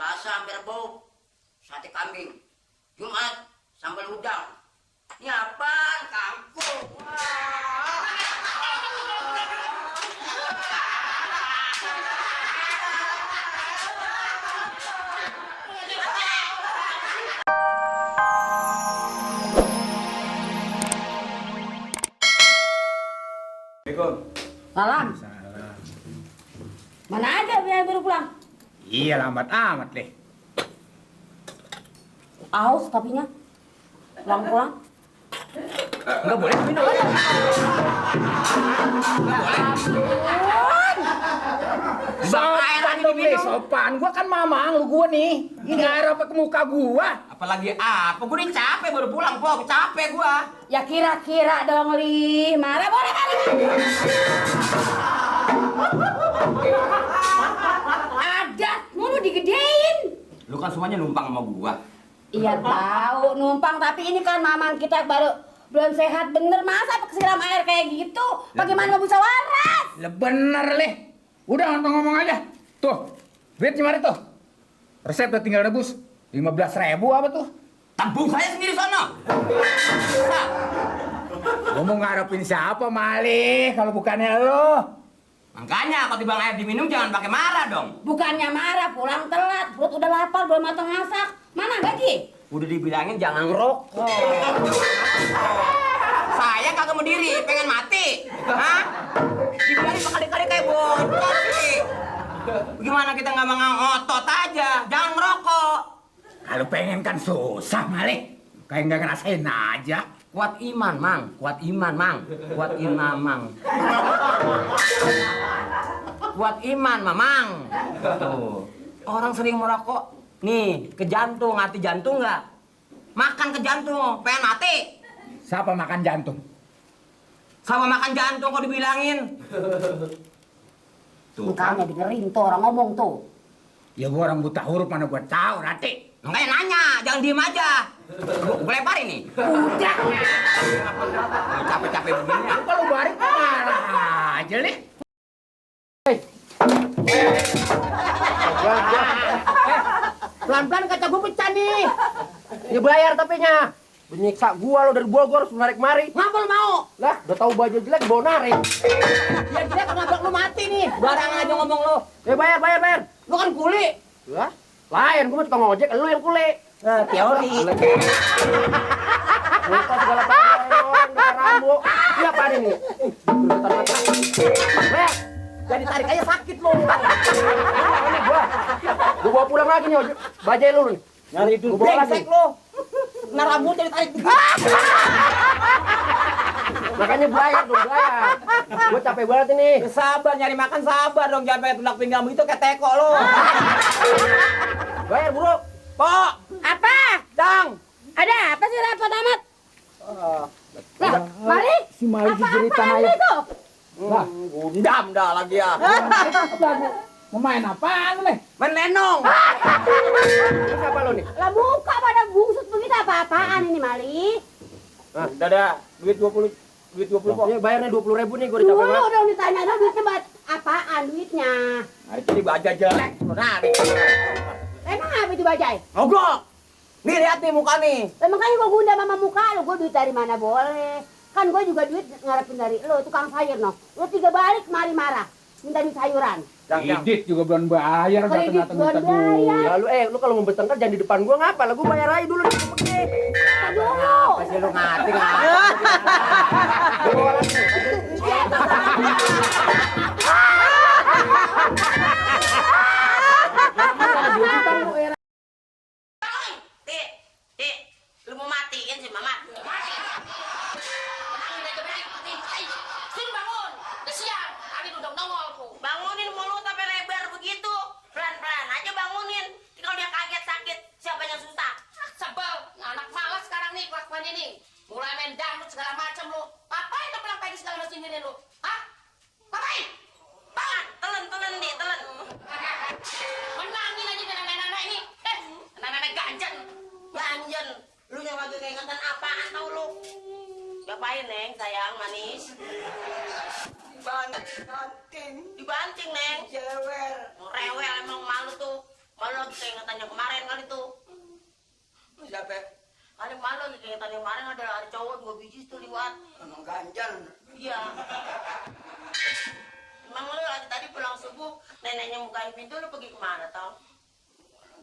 Selasa hampir Rebo, sate kambing. Jumat sambal udang. Ini apaan? Kangkung. Assalamualaikum. Salam. Salam. Mana aja biar baru pulang? Iya lambat amat deh. Aus kopinya. Pulang-pulang. Enggak boleh minum. Enggak boleh. Sopan dong nih, sopan. Gua kan mamang lu gua nih. Ini air apa ke muka gua? Apalagi apa? Gue udah capek baru pulang, Po. Capek gua. Ya kira-kira dong, Li. Marah boleh kali. Ada, mulu digedein. Lu kan semuanya numpang sama gua. Iya tahu numpang, tapi ini kan mamang kita baru belum sehat bener, masa kesiram air kayak gitu? Bagaimana mau bisa waras? Lah bener leh. Udah ngomong aja. Tuh, duit gimana tuh? Resep udah tinggal rebus. 15.000 apa tuh? Tabung saya sendiri sono. Gua mau ngarepin siapa malih kalau bukannya lo? Makanya kalau timbang air diminum jangan pakai marah dong. Bukannya marah, pulang telat, perut udah lapar, belum matang masak. Mana gaji? Udah dibilangin jangan ngerokok. Saya kagak mau diri, pengen mati. Hah? Dibilangin berkali-kali kayak bocor sih. Gimana kita nggak mau ngotot aja? Jangan ngerokok. Kalau pengen kan susah malih. Kayak nggak ngerasain aja. Kuat iman, Mang. Kuat iman, Mang. Kuat iman, Mang. Kuat iman, Mamang. Tuh. Orang sering merokok. Nih, ke jantung, hati jantung nggak? Makan ke jantung, pengen mati. Siapa makan jantung? Sama makan jantung kok dibilangin. Tuh kan. Makanya dengerin tuh orang ngomong tuh. Ya gua orang buta huruf mana gua tahu, Rati. Makanya nanya, jangan diem aja. Gue leparin nih. Udah. Capek-capek begini ya. Kalau balik marah aja nih. Pelan-pelan kaca gue pecah nih. Ya bayar tapinya. Menyiksa gua lo dari Bogor harus narik mari. Ngapa lu mau? Lah, udah tahu baju jelek bawa narik. Ya jelek kenapa lu mati nih? Barang aja ngomong lo. Ya bayar. Lu kan kuli. Lah, lain gua mah tukang ojek, lu yang kule. Nah, teori. Lupa segala pakai orang dengan rambu. Ini apa ini? Weh, jadi tarik aja sakit lo. Ini gua bawa pulang lagi nih ojek. Bajai lu nih. Nyari duit Gua bawa lagi. lo. Nah rambut jadi tarik. Makanya bayar dong, bayar. Gua capek banget ini. Sabar nyari makan sabar dong, jangan pakai tulak pinggangmu itu kayak teko lo. Bayar, Bro. Pok, Apa? Dang. Ada apa sih repot amat? Lah, mari. Si Mali dijeritan Apa-apaan aja. itu? Lah, Gundam dah lagi ya. mau main apaan lu, Leh? Main lenong. Ini siapa lo nih? Lah buka pada bungsut begitu apa-apaan ini Mali? Udah ada duit 20 kok. Ya bayarnya 20.000 nih, gua udah capek Dulu banget. dong ditanya dong duitnya buat apaan duitnya? Nah, jadi baja jelek. Narik. Emang apa itu bajai? Mogok. Nih lihat nih muka nih. Makanya gua gunda sama muka lu, gua duit dari mana boleh. Kan gua juga duit ngarepin dari lu, tukang sayur no. Lu 3 balik mari marah. Minta duit sayuran. Kredit juga belum bayar, Kredit datang-datang belum minta duit. bayar. Lalu lu kalau mau bertengkar jangan di depan gua ngapa? Lah gua bayar aja dulu nih pergi. Dulu. Pasti lu ngating ah. Tik, lu mau matiin si Mamat? Mati. Bangun, udah siang. Tadi udah nongol tuh. Bangunin mulut sampai lebar begitu. Pelan-pelan aja bangunin. Kalau dia kaget sakit, siapa yang susah? Sebel, anak malas sekarang nih kelakuan ini. Mulai main dangdut segala macam lu. Ngapain lu pulang pagi segala macam ini lu? Hah? Ngapain? Bangun, telan nih, telan. Menangin aja nenek-nenek ini. Nenek-nenek ganjen. Ganjen. Lu yang lagi keingetan apaan tau lu? Ngapain, Neng, sayang, manis? Dibanting, Neng. Jewer. Rewel emang malu tuh. Kalau lagi keingetan yang kemarin kali tuh. Siapa? Kali malu lagi keingetan yang kemarin ada cowok 2 biji tuh liwat. Emang ganjal. Iya. Emang lu lagi tadi pulang subuh, neneknya bukain pintu, lu pergi kemana tau?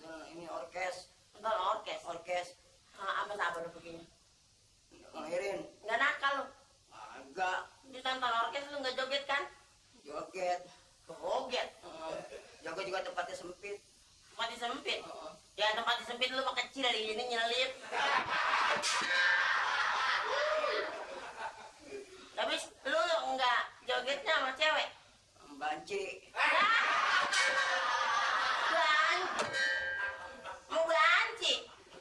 Ini orkes. Nonton orkes. Orkes. Apa lu perginya? Ngelahirin. Nggak nakal lu. Agak. Di nonton orkes lu nggak joget kan? Joget. Joget. Joget juga tempatnya sempit. Tempatnya sempit. Ya tempatnya sempit lu mah kecil dari ini nyelip. Tapi lu nggak jogetnya sama cewek? Banci. Mau banci?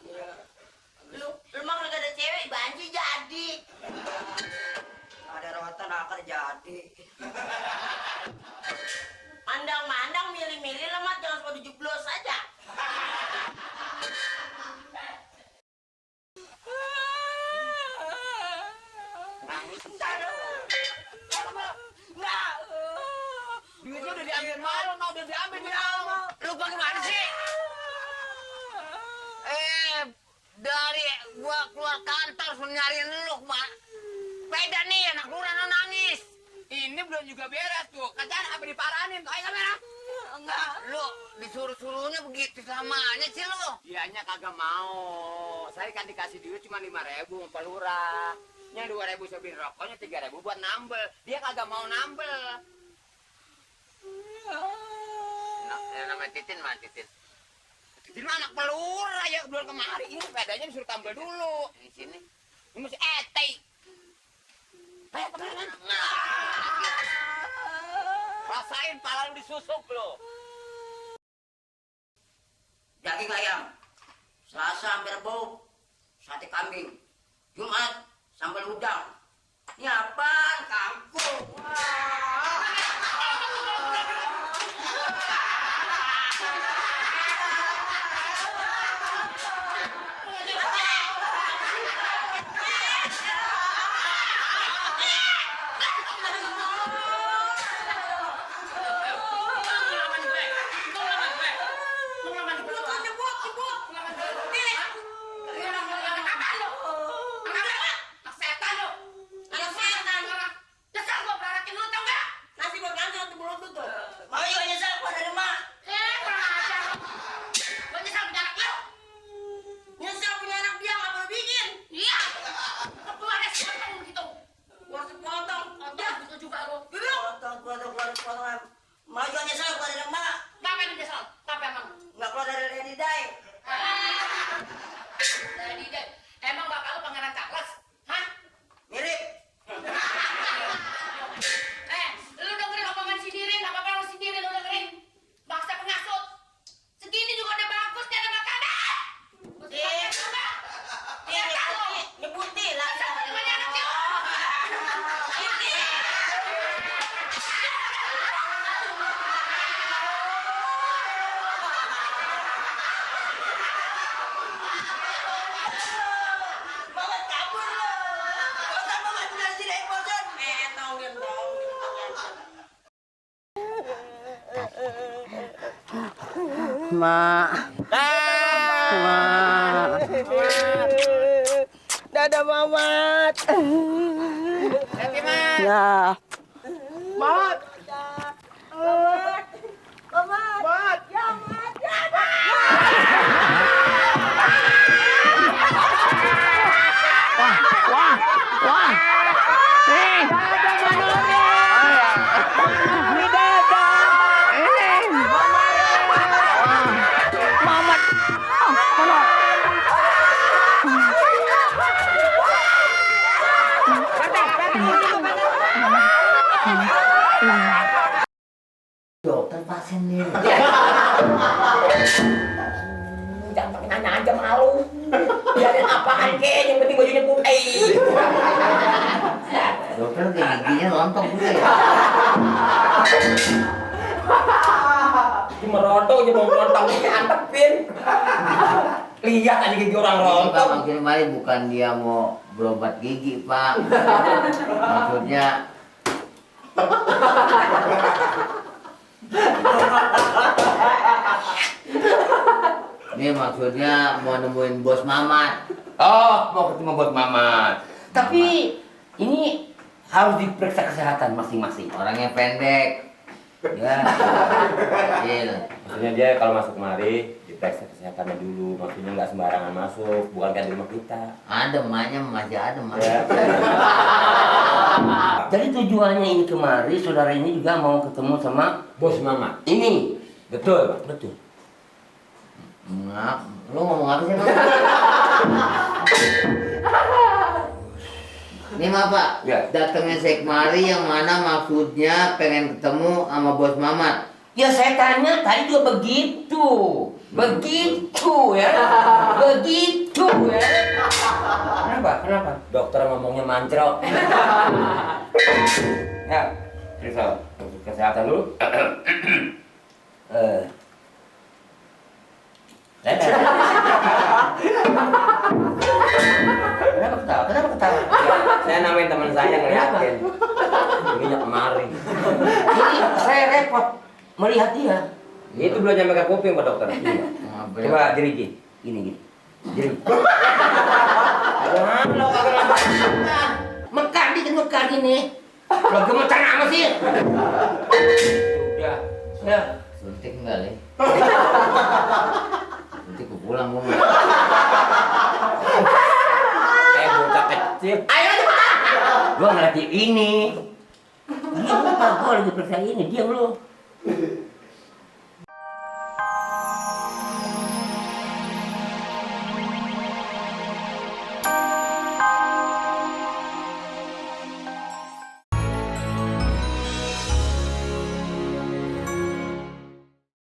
Iya. Lu mah kalau ada cewek banci jadi. Ada rawatan akar jadi. Mandang-mandang milih-milih lemat jangan sepatu jeblos aja. Duitnya udah diambil malu, udah diambil di awal. Lu bagaimana sih? Dari gua keluar kantor suruh nyariin lu kemana? Beda nih, anak lu Rano nangis. Ini belum juga beres tuh. Kacaan apa diparanin tuh? Ayo kamera. Enggak. Lu disuruh-suruhnya begitu selamanya sih lu. Dianya kagak mau. Saya kan dikasih duit cuma 5.000 sama Pak Lurah. Yang 2.000 saya beli rokoknya, 3.000 buat nambel. Dia kagak mau nambel. Nah, namanya Titin mah Titin. Titin mah anak pelura ya keluar kemari. Ini sepedanya disuruh tambal dulu. Di sini. Ini masih etei. Ayo teman-teman. Rasain pala lu disusuk lo. Daging ayam. Selasa hampir Rebo. Sate kambing. Jumat sambal udang. Ini apa? Kangkung. Mak. Mak. Dadah Mamat. Ya. Mamat. Dokter pasien nih. Jangan pakai nanya aja malu. Biarin apaan kek, yang penting bajunya putih. Dokter giginya rontok juga ya. Cuma rontok aja mau rontok antepin. Lihat aja gigi orang Ini Pak rontok. maksudnya mari bukan dia mau berobat gigi Pak. Maksudnya Ini maksudnya mau nemuin bos Mamat. Oh, mau ketemu bos Mamat. Tapi ini harus diperiksa kesehatan masing-masing. Orangnya pendek. Ya, kecil. Maksudnya dia kalau masuk kemari diperiksa kesehatannya dulu. Maksudnya nggak sembarangan masuk, bukan kayak di rumah kita. Ada emaknya masih ada emak. Ya. Jadi tujuannya ini kemari, saudara ini juga mau ketemu sama bos Mamat. Ini betul, Pak. Betul. Maaf, lu ngomong apa sih, Mak? Ini maaf Pak, Ya. datangnya saya kemari yang mana maksudnya pengen ketemu sama bos Mamat. Ya saya tanya tadi juga begitu. Begitu ya. Begitu ya. Kenapa? Dokter ngomongnya mancrok. Ya, periksa kesehatan dulu. Kenapa ketawa? Saya namain teman saya ngeliatin. Ini kemari. Ini saya repot melihat dia. Itu belum nyampe ke kuping Pak Dokter. Iya. Coba jeriji. Gini. Jeriji. Lo kagak lambat. Mekar dikit mekar gini. Lo gemetar amat sih. Udah. Ya. Suntik enggak, Le? Suntik ke pulang gua. Bocah kecil. Ayo cepetan. Gua ngelatih ini. Diam lu, Pak. Gua lagi periksa ini. Diam lu.